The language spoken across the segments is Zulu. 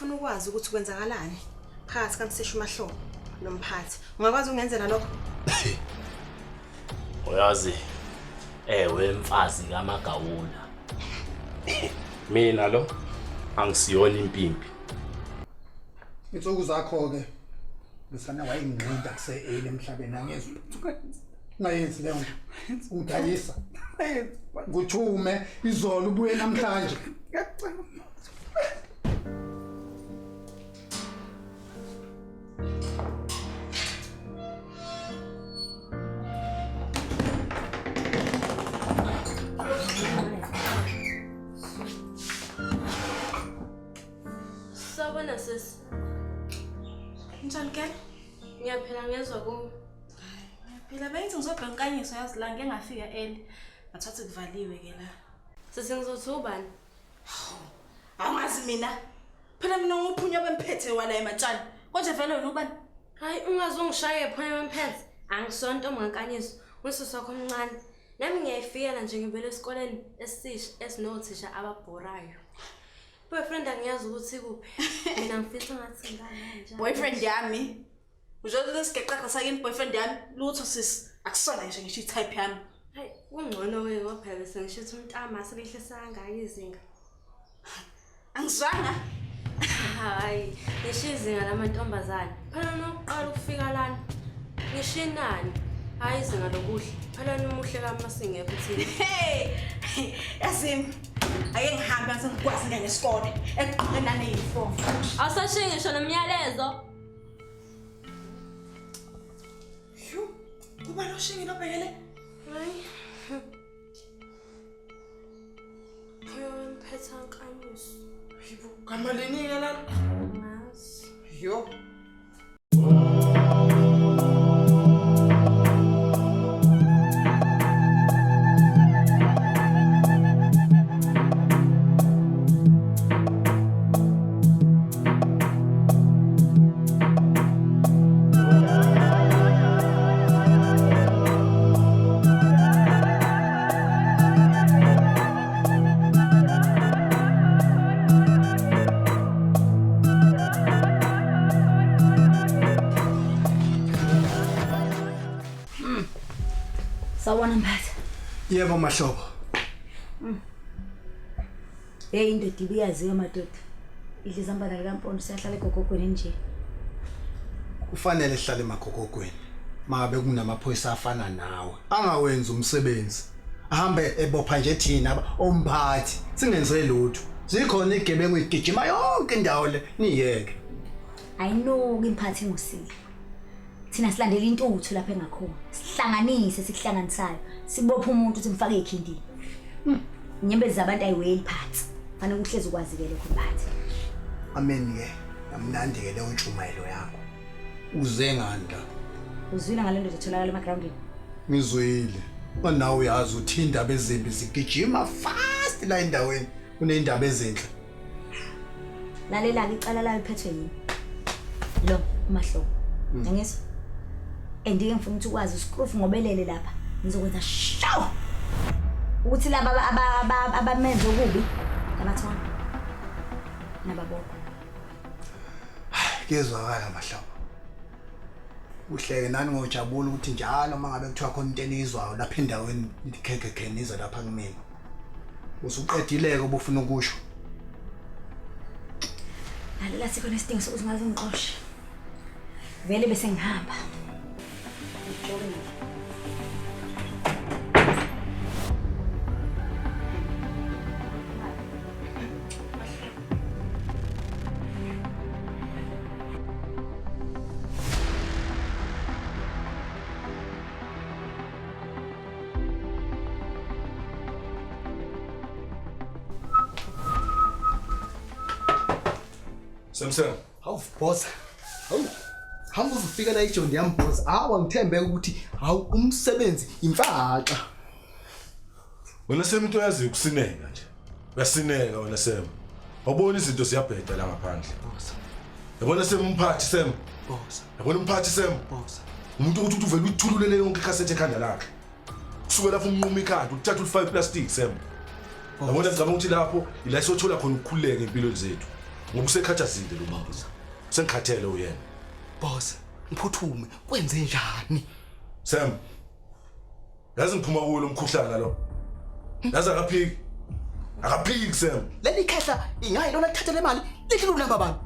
Ufuna ukwazi ukuthi kwenzakalani phakathi kaMseshu Mahlobo noMphathi. Ungakwazi ungenzela lokho? Uyazi ewe mfazi kaMagawula. Mina lo angisiyona impimpi. Insuku zakho ke ngisana wayengqinda kuse emhlabeni angezwe. Ngayenzi leyo nto. Ungidayisa. Nguthume izolo ubuye namhlanje. Sabona sis. Njani ke? Ngiyaphila ngezwe ku. Phela bengithi ngizobhenkanyiso yazi la ngeke ngafika early. Ngathatha kuvaliwe ke la. Sisi ngizothi ubani? Angazi mina. Phela mina ngophunya bemphethe wala eMatshana. Konje vele wena ubani? Hayi ungazongishaye phona bemphethe. Angisonto mngankanyiso. Usisi wakho omncane. Nami ngiyayifikela nje ngivele esikoleni esisha esinothisha ababhorayo. Boyfriend angiyazi ukuthi kuphi. Mina ngifisa ngathi ngane. Boyfriend yami. Ujodo lesigeqaqa sakini boyfriend yami lutho sis akusona nje ngisho itype yami. Hayi ungcono ke ngoba phela sengisho ukuthi umntama sebehlisa ngayo izinga. Angizwanga. Hayi ngisho izinga lamantombazana. Phela nokuqala ukufika lana. Ngisho inani. Hayi izinga lokuhle. Phela nomuhle kaMasingekho uthini. Hey! Yasim. Ake ngihambe ngisengikwazi ngene esikole. Eqinana ne-uniform. Awusashiye ngisho nomyalezo. Kuba noshingi lobhekele. Hayi. Mphethe ankanyiso. Yibo, kamalini ke la? Mas. Yo. Sawona Mphathi. Yebo Mahlobo. Hey indoda ibiyaziwe madoda. Idliza mbala likaMpondo siyahlala egogogweni nje. Kufanele sihlale emagogogweni. Mabe kunamaphoyisa afana nawe. Angawenza umsebenzi. Ahambe ebopha nje thina omphathi. Singenze lutho. Zikhona igebengu igijima yonke indawo le niyeke. Ayinoki Mphathi ngusile. Thina silandela intuthu lapha engakhona. Sihlanganise sikuhlanganisayo. Sibopha umuntu ukuthi mfake ekhindini. Inyembezi zabantu ayiweli phansi. Fanele uhlezi ukwazi ke lokho Mphathi. Amen ke. Namnandi ke leyo ntshumayelo yakho. Uze nganda. Uzwile ngale nto etholakala emagroundini. Ngizwile. Nawe uyazi uthi indaba ezimbi zigijima fast la endaweni. Kunendaba ezinhle. Lalela ke icala la liphethwe yini? Lo Mahlobo. Ngiyezwa. Andike ngifuna ukuthi ukwazi usikruf ngobelele lapha. Ngizokwenza shaw. Ukuthi laba abamenze okubi ngamathona. Nababoko. Kezwakala Mahlobo. Uhleke nani ngojabula ukuthi njalo mangabe kuthiwa khona into enizwayo lapha endaweni ikhekekeniza lapha kumina. Usuqedileke obufuna ukusho. Lalela sikhona isidingo sokuthi ngaze ngiqoshe. Vele bese ngihamba. Samsung. Hawu boss. Hawu. Hamba ufika la eJohn yami boss. Hawu ngithembe ukuthi hawu umsebenzi imfaxa. Wena semuntu oyazi ukusineka nje. Uyasineka wena Sem. Awubona izinto siyabheda la ngaphandle. Boss. Yabona Umphathi Sem. Boss. Yabona Umphathi Sem. Boss. Umuntu ukuthi uvela uthululele yonke ikhasethe ekhanda lakhe. Kusuka lapho unquma ikhanda uthatha ulifaka iplastic Sem. Yabona ngicabanga ukuthi lapho ila sothola khona ukukhululeka empilweni zethu. Ngokusekhathazile lo muntu. Sengikhathele uyena. Boss, ngiphuthume, kwenze njani? Sam. Yazi ngiphuma kulo umkhuhlana lo. Yazi akaphiki. Akaphiki Sam. Leli khehla ingayilona lithathe le mali, lithi lunamba abantu.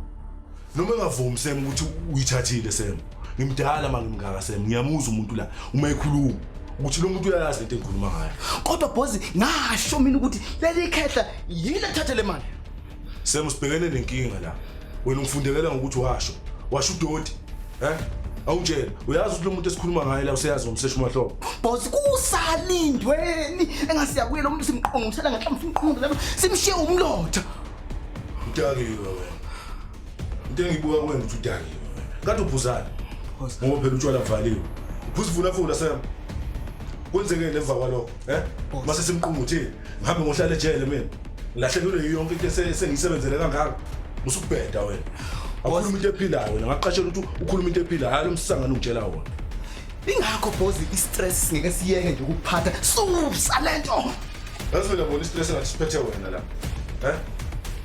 Noma engavumi Sam ukuthi uyithathile Sam. Ngimdala mangimngaka Sam. Ngiyamuzwa umuntu la uma ekhuluma ukuthi lo muntu uyayazi into engikhuluma ngayo. Kodwa boss, ngasho mina ukuthi leli khehla yini lithathe le mali. Sam usibhekene nenkinga la. Wena ungifundekela ngokuthi washo udoti. Awungitshela, uyazi ukuthi lo muntu esikhuluma ngaye la useyazi ngomseshu mahlobo. Boss, kusalindweni engasiya kuye lo muntu simqongo ngisela ngahlamvu imqondo lapho simshiye umlotha. Udakiwe wena. Into engibuka kuwena ukuthi udakiwe. Kade uphuzana. Ngoba phela utshwala valiwe. Uphuzivula Sam. Kwenzekele emva kwalokho, Mase simqunguthile. Ngihambe ngohlala ejele mina. Ngilahlekelwe yonke into esengiyisebenzele kangaka. Musukubheda wena. Awukhuluma into ephilayo wena. Ngaqashela ukuthi ukhuluma into ephilayo, hayi lo msangano ungitshela wona. Ingakho boss i-stress ngeke siyeke nje ukuphatha. Susa lento. Yazi wena bona i-stress ngathi siphethe wena la.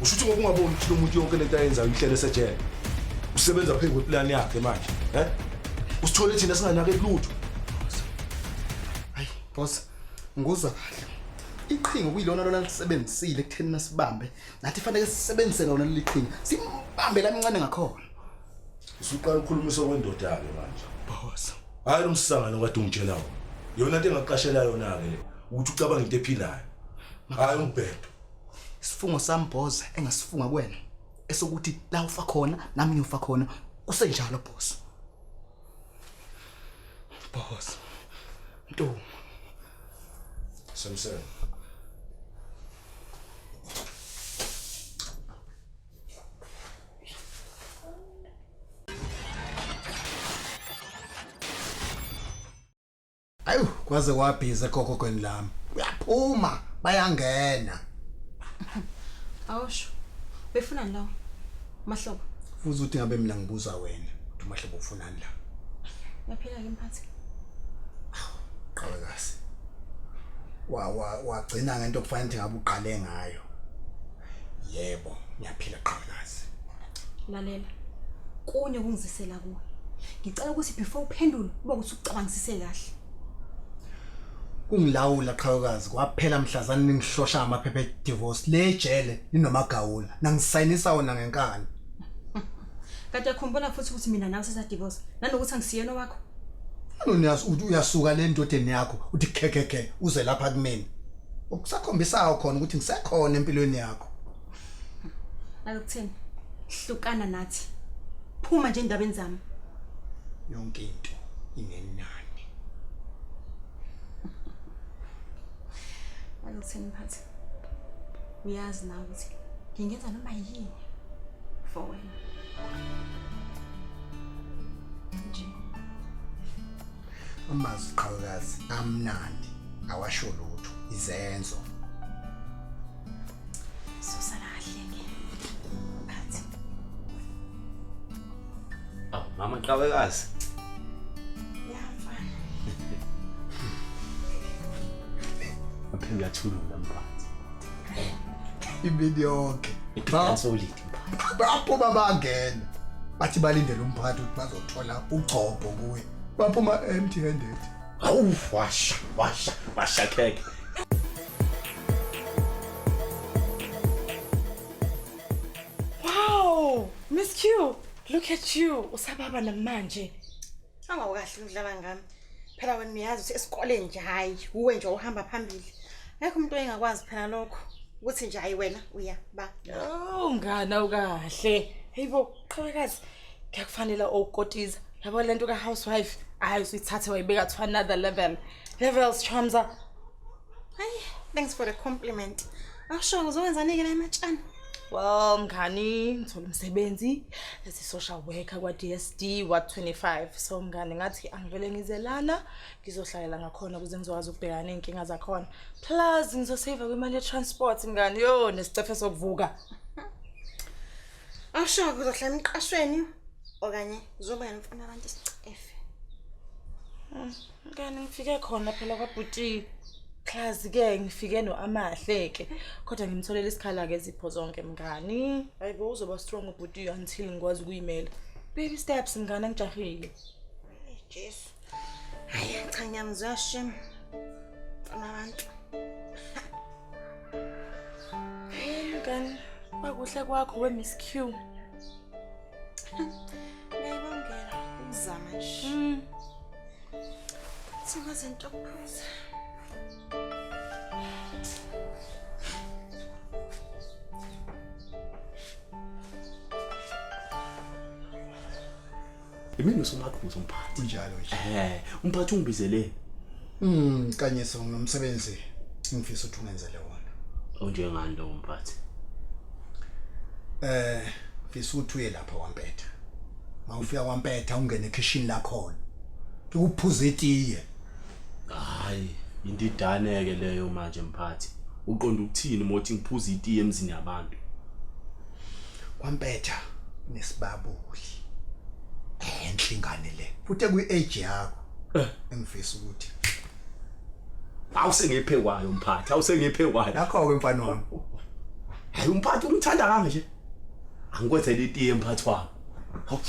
Ushuthi ngokungaboni ukuthi lo muntu yonke lento ayenzayo ihlele esejele. Usebenza phezu kweplan yakhe manje, Usithole thina singanake lutho. Hayi boss, nguzwa kahle. Iqhinga kuyilona lona lisebenzisile ekutheni nasibambe. Nathi fanele sisebenzise lona leli qhinga. Simbambe la mncane ngakhona. Usuqala ukukhulumisa kwendoda yake manje. Boss. Hayi lo msangano kade ungitshela wona. Yona into engaqashela yona ke ukuthi ucabanga into ephilayo. Hayi umbhedo. Isifungo sami boss engasifunga kuwena. Esokuthi la ufa khona nami ngiyofa khona kusenjalo boss. Boss. Nto. Samson. Ayu, kwaze wabhiza gogo kweni lami. Uyaphuma, bayangena. Awusho. Befunani la? Mahlobo. Futhi uthi ngabe mina ngibuza wena. Uthi mahlobo ufunani la? Yaphila ke Mphathi. Qhawekazi. Wagcina ngento okufanele ukuthi ngabe uqale ngayo. Yebo, ngiyaphila qhawekazi. Lalela. Kunye kungizisela kuwe. Ngicela ukuthi before uphendule ube ukuthi ucabangisise kahle. Kungilawula qhawekazi kwaphela mhlazana ningihlosha amaphepha divorce le jele ninomagawula nangisayinisa wona ngenkani. Kade yakhumbula futhi ukuthi mina nawe sesa divorce nanokuthi angisiyena wakho. Noniyazi uyasuka le ndodeni yakho uthi khekeke uze lapha kumina. Ukusakhombisayo khona ukuthi ngisekhona empilweni yakho. Akutheni? Hlukana nathi. Phuma nje endabeni zami. Yonke into inenani. Akutheni Mphathi? Uyazi na ukuthi ngingenza noma yini for wena. Nje. Amazi qhawekazi amnandi awasho lutho izenzo. Sosalahle ke. Mphathi. Mama qhawekazi. Yafana. Aphela uyathulula Mphathi. Imini yonke. Iqansolidi. Baphuma bangena. Bathi balindele umphathi ukuthi bazothola ugcobo kuye. Baphuma empty handed. Hawu washa keke. Wow, Miss Q, look at you. Usababa namanje. Angawakahle udlala ngami. Phela wena uyazi ukuthi esikoleni nje hayi uwe nje uhamba phambili. Ngekho umuntu engakwazi phela lokho ukuthi nje hayi wena uya ba. Oh, ngana ukahle. Hayibo, qhawekazi. Kuyakufanele okukotiza. Yabo lento ka housewife. Hayi usithathe wayibeka to another level. Levels Chamza. Hayi, thanks for the compliment. Awusho uzowenza nike la Matshana. Well, mngani, ngithola umsebenzi as a social worker kwa DSD wa 25. So mngani ngathi angivele ngizelana, ngizohlalela ngakhona ukuze ngizokwazi ukubhekana nenkinga zakhona. Plus ngizosave kwimali ye transport mngani. Yo, nesicefe sokuvuka. Awusho uzohlala emqashweni okanye uzoba ngifuna abantu isicefe. Mngani ngifike khona phela kwaBhuti. Class ke ngifike noamahle ke. Kodwa ngimtholele isikhala ke izipho zonke mngani. Hayibo uzoba strong ubhuti until ngikwazi ukuyimela. Baby steps mngani angijahile. Jesu. Hayi cha ngiyamzwa shame. Abantu. Mngani, bakuhle kwakho we Miss Q. Ngiyabongela ukuzama nje. Singaze into okuphuza. Imini usumakhuza Mphathi. Kunjalo nje. Mphathi ungibizele. Kanye so ngomsebenzi ngifisa ukuthi ungenzele wona. Onjengani lo Mphathi? Ngifisa ukuthi uye lapha kwaMpetha. Mawufika kwaMpetha ungene ekitchen la khona. Ukuphuza itiye. Hayi, indidane ke leyo manje Mphathi. Uqonda ukuthini mothi ngiphuza itiye emzini yabantu? kwaMpetha nesibabuli. Enhle ingane le. Futhi kuyi-age yakho. Engifisa ukuthi Awusengephe kwayo Mphathi, awusengephe kwayo. lakho ke mfana wami. Hayi Mphathi ungithanda kanje. Angikwethele itiye Mphathi wami. Hawu.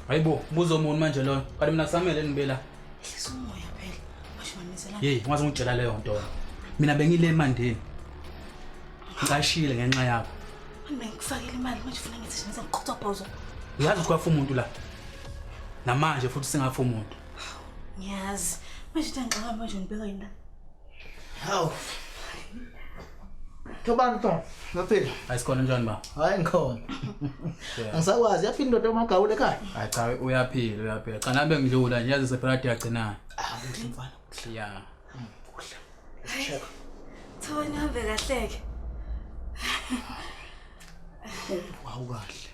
Hayibo, buzo umuntu manje loyo. Kanti mina kusamele ngibela. Ehlisa umoya phela. Washimanisela. Hey, ngaze ngitshela leyo nto. Mina bengile emandeni. Ngashile ngenxa yakho. Ngikufakela imali manje ufuna ngithi ngize ngiqhutha phozo. Uyazi ukuthi kwafa umuntu la. Namanje futhi singafa umuntu. Ngiyazi. Manje ngicabanga manje ngibeka yini la? Hawu. Thobani mfana, ngaphela. Ayisikhona njani ba? Hayi ngikhona. Angisakwazi yaphinda indoda Magawula ekhaya. Hayi cha uyaphila. Cha nabe ngidlula nje yazi separate yagcinayo. Kuhle mfana. Ya. Check. Thobani hambe kahleke. Hawu kahle.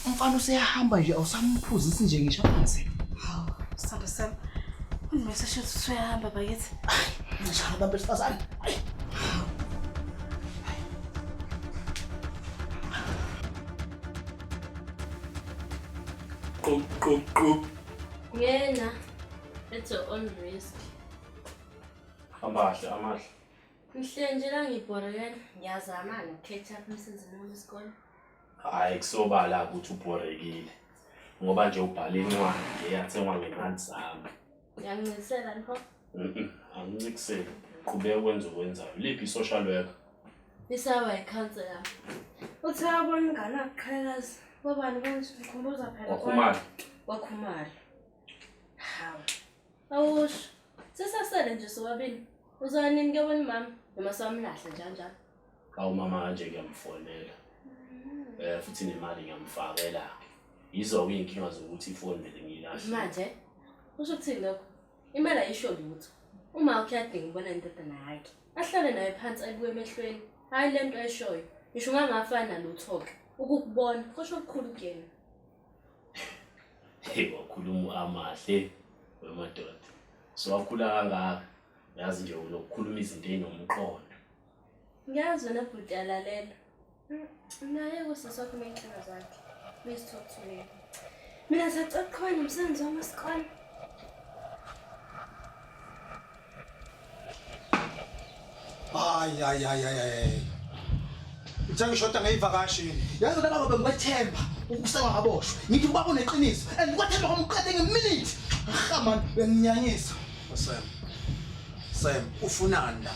Umfana useyahamba nje awusamphuzisi nje ngisho amanzi. Hawu, sithando sami. Unimese shothi usuyahamba bakithi. Ngishaya abantu besifazane. Qop. Ngena. It's your own risk. Amahle. Mhle nje la ngibhorekene. Ngiyazama no-catch up emsebenzini wami wesikole. Hayi kusobala ukuthi ubhorekile. Ngoba nje ubhala incwadi eyathengwa ngemali zami. Ngiyangicisela npho. Angicisela. Qhubeka ukwenzayo. Liphi social worker? Isawa i-counselor. Uthi abona ingane aqhakazi. Babani bonke ngikhumbuza phela. Wakhumala. Hawu. Awusho. Sisasele nje sobabili. Uzanini ke wena mama noma samlahla njalo. Awu mama kanje ngiyamfonela. Futhi nemali ngiyamfakela. Yizo ke inkinga zokuthi ifoni vele ngiyilahle. Manje usho ukuthini lokho? Imali ayisho lutho. Uma ukuyadinga ubona indodana yakhe. Ahlale naye phansi ayibuye emehlweni. Hayi lento ayishoyo. Ngisho ngangafana lutho ke. Ukukubona kusho okukhulu kuyena. Hey wakhuluma amahle wemadoda. So wakhula kangaka. Yazi nje unokukhuluma izinto ezinomqondo. Ngiyazi wena bhuti alalela. Naye kusasakho inkinga zakhe. Please talk to me. Mina sacela khona umsebenzi wami wesikole. Ay. Ngisho ngeyivakashini. Yazi laba bengwethemba ukuseka ngaboshwe. Ngithi ubaba uneqiniso and kwathemba komqede ngeminute. Man benginyanyisa. Sam, ufunani la?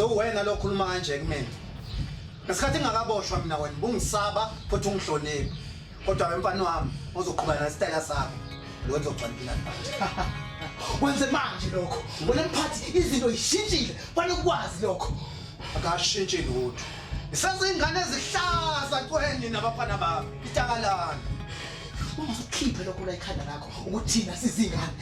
Wena lo khuluma kanje kumina. Ngesikhathi ngakaboshwa mina wena bungisaba futhi ungihloniphe. Kodwa wemfana wami uzoqhubana nesitayela sakho. Lo uzogcina wenze manje lokho. Wena Mphathi izinto zishintshile. Fanele ukwazi lokho. Akashintshi lutho. Isenze ingane ezihlaza kweni nabafana bami. Itakalana. Ungazokhipha lokho la ekhanda lakho ukuthi thina sizingane.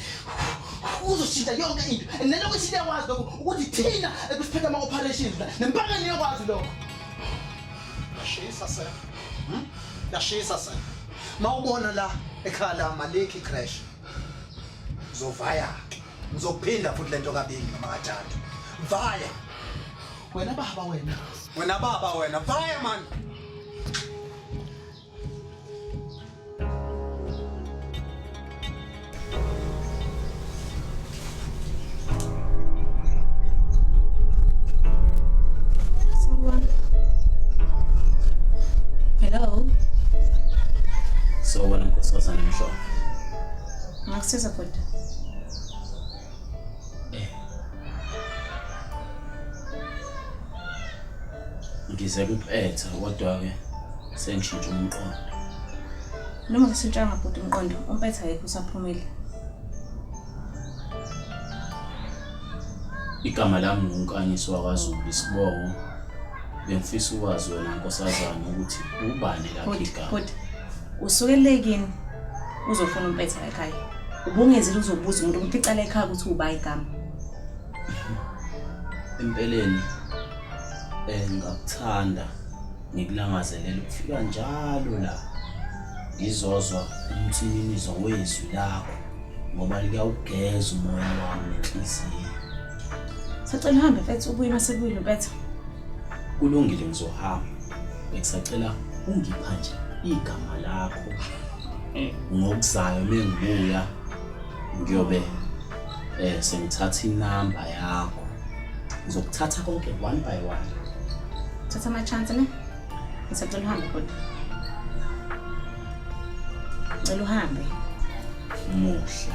Uzoshintsha yonke into. Naloko siyakwazi lokho ukuthi thina ekusiphethe ama operations la. Nempaka niyakwazi lokho. Yashisa sa. Mawubona la ekhaya la Maleki crash. Uzovaya. Uzophinda futhi lento kabili noma kathathu. Vaya. Wena baba wena Wena baba wena, phaya man. Hello. So wena nkosazana mhlobo. Ngakusiza kodwa. Ngize kuphetha kodwa ke sengishintsha umqondo. Noma ngisitshanga bhuti umqondo, umpetha ayikho usaphumile. Igama lami nguNkanyiswa kwaZulu isibongo. Bengifisa ukwazi wena nkosazana ukuthi ubani lapha igama. Bhuti, usukelekini uzofuna umpetha ekhaya. Ubungezile uzobuza umuntu umpicala ekhaya ukuthi uba igama. Empeleni ngakuthanda ngikulangazelela ukufika njalo la ngizozwa umthinizo wezwi lakho ngoba likawugeza umoya wami nenhliziyo. Sacela uhambe mfethu ubuye masebuyile umpetha. Kulungile ngizohamba. Ngisacela ungipha nje igama lakho. Ngokuzayo mengibuya ngiyobe sengithatha inamba yakho. Ngizokuthatha konke one by one. Thatha ama chance ne? Ngisacela uhambe kodwa. Ngicela uhambe. Muhle.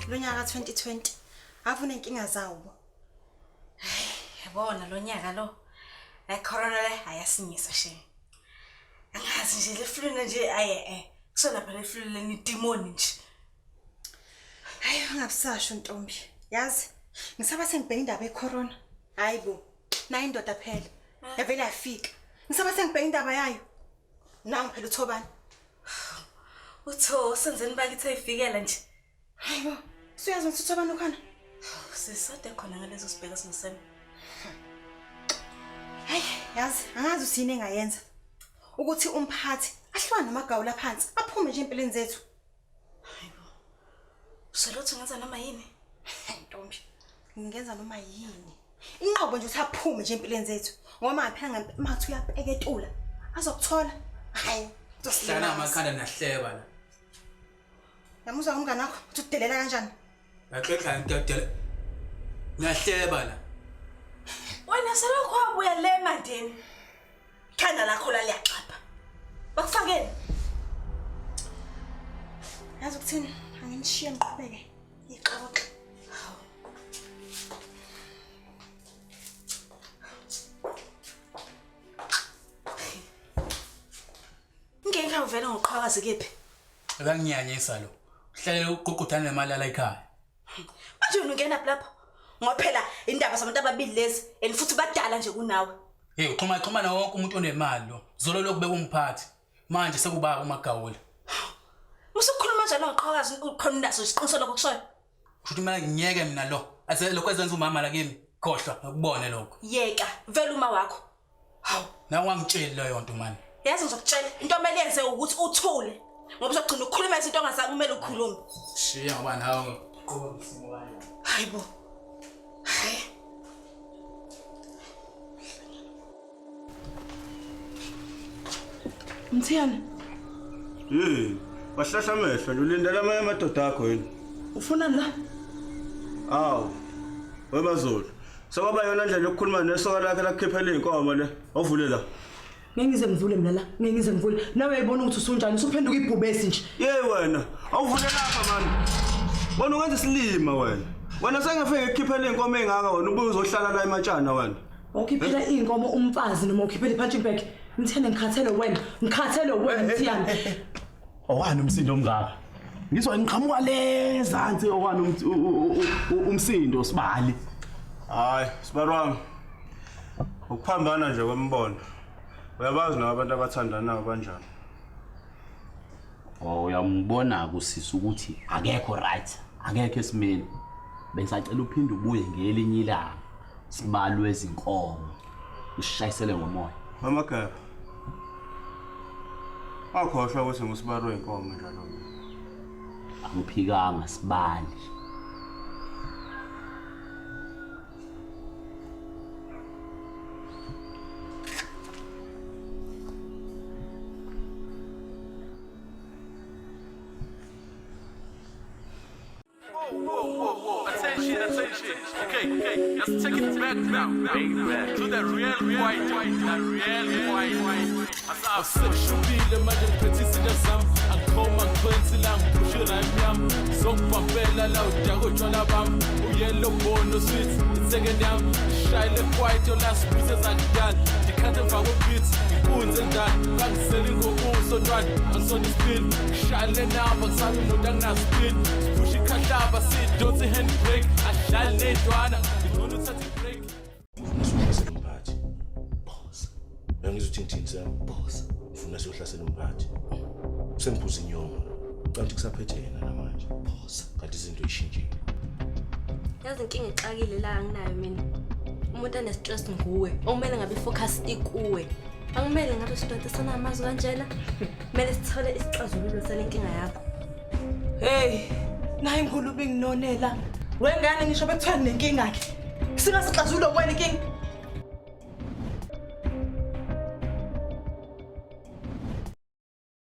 Lonyaka 2020 afuna inkinga zawo. Yabona lo nyaka lo. Corona le ayasinyisa she. Angazi nje le flu nje kusona phela le flu leni demon nje. Hayi ngabusasho Ntombi. Yazi ngisaba sengibheka indaba ecorona. Hayibo. Na indoda phela. Yavela yafika. Ngisaba sengibheka indaba yayo. Nangi phela uThobani. Utho senzeni bakithi ayifikela nje. Hayibo. Suyazi ukuthi uThobani ukhona? Sisade khona ngalezo sibheka sinosema. Hayi, yazi angazi usini engayenza. Ukuthi umphathi ahlwana namagawula phansi aphume nje empilweni zethu. Hayibo. Uselotho ngenza noma yini? Ntombi. Ngingenza noma yini. Inqobo nje uthaphume nje empilweni zethu. Ngoba phela ngathi uyapeketula. Azokuthola. Hayi, Hlana amakhanda nahleba la. Yamuzwa umngane wakho uthi udelela kanjani? Yaxexha ngidedela. Nahleba la. Wena selokho wabuya le mandeni. Khanda lakho la liyaxapha. Bakufakeni. Yazi ukuthini? Anginishiye ngiqhubeke. Ixoxe. Ngeke uvele ngoqhakazi kephi? Akanginyanyisa lo. Uhlalela uqoqothana nemali la ekhaya. Manje ungena lapho. Ngoba phela indaba zabantu ababili lezi and futhi badala nje kunawe. Hey, uxhuma nawo wonke umuntu onemali lo. Zolo lokubeka umphathi. Manje sekuba uMagawula. Musukhuluma njalo ngoqhakazi ukhona naso isiqiniso lokho kushoyo. Futhi mina ngiyeke mina lo. Ase lokho ezenza umama la kimi. Khohlwa ngokubone lokho. Yeka, vele uma wakho. Hawu, nawe wangitshela leyo nto manje. Yazi ngizokutshela into omele yenze ukuthi uthule. Ngoba uzogcina ukukhuluma izinto ongasakumele ukhulume. Shiya ngoba nawe qoba isimo kayo. Hayibo. Hayi. Mthiyane. Bahlahla amehlo ulindela amanye amadoda akho yini? Ufuna la? Aw. Webazulu. Sokuba yona ndlela yokukhuluma nesoka lakhe lakukhiphela inkomo le. Ovule la. Ngengize ngivule mina la. Ngengize ngivule. Nawe uyayibona ukuthi usunjani? Usuphenduka ibhubesi nje. Yey wena. Awuvule lapha manje. Bona ukwenza isilima wena. Wena sengafike ekukhiphela inkomo engaka wena ubuye uzohlala la eMatshana wena. Ukhiphela inkomo umfazi noma ukhiphela ipunching bag. Mthiyane ngikhathele wena. Ngikhathele wena Mthiyane. Owani umsindo omngaka? Ngizwa ngiqhamuka lezansi owani umsindo sibali. Hayi, sibarwami. Ukuphambana nje kwembono. Uyabazi nawo abantu abathandanayo kanjani. Oh uyambona kusisa ukuthi akekho right, akekho esimeni. Bengisacela uphinde ubuye ngelinye ilanga. Sibalwe izinkomo. Ushayisele ngomoya. Mama Gaba. Akhohlwa ukuthi ngusibalo inkomo njalo. Angiphikanga sibali. Attention. Okay, let's take it back now. To the real white. As sexually, manje ngiphethisile zami. Angikhoma ngikwenzi la ngiphushela imnyama. Zongibambela la udako tshwala bami. Uyelo bono sweet, second yami. Shayile white your last pieces akudala. Ndikhande emva kwebeats, ngikunze ndani. Kangiseli ngobuso ntwana, angisona ispin. Shayile namba ngisabi umuntu anginaspin. Sipusha ikhahlaba sidonse handbrake. Adlali nedwana, ngibona uthatha ibreak. Ngisuhlasela umphathi. Boss. Bengizothi ngithini sami? Boss. Ufuna siyohlasela umphathi. Sengiphuza inyongo. Kanti kusaphethe yena namanje. Boss. Kanti izinto ishintshile. Yazi inkinga ixakile la anginayo mina. Umuntu anestress nguwe. Okumele ngabe focus ikuwe. Angimele ngabe sidoda sanamazwi kanjena. Kumele sithole isixazululo salenkinga yakho. Hey, nayi ngikulubi nginonela. Wengane ngisho bekuthiwa nenkinga ke. Singasixazulula wena inkinga.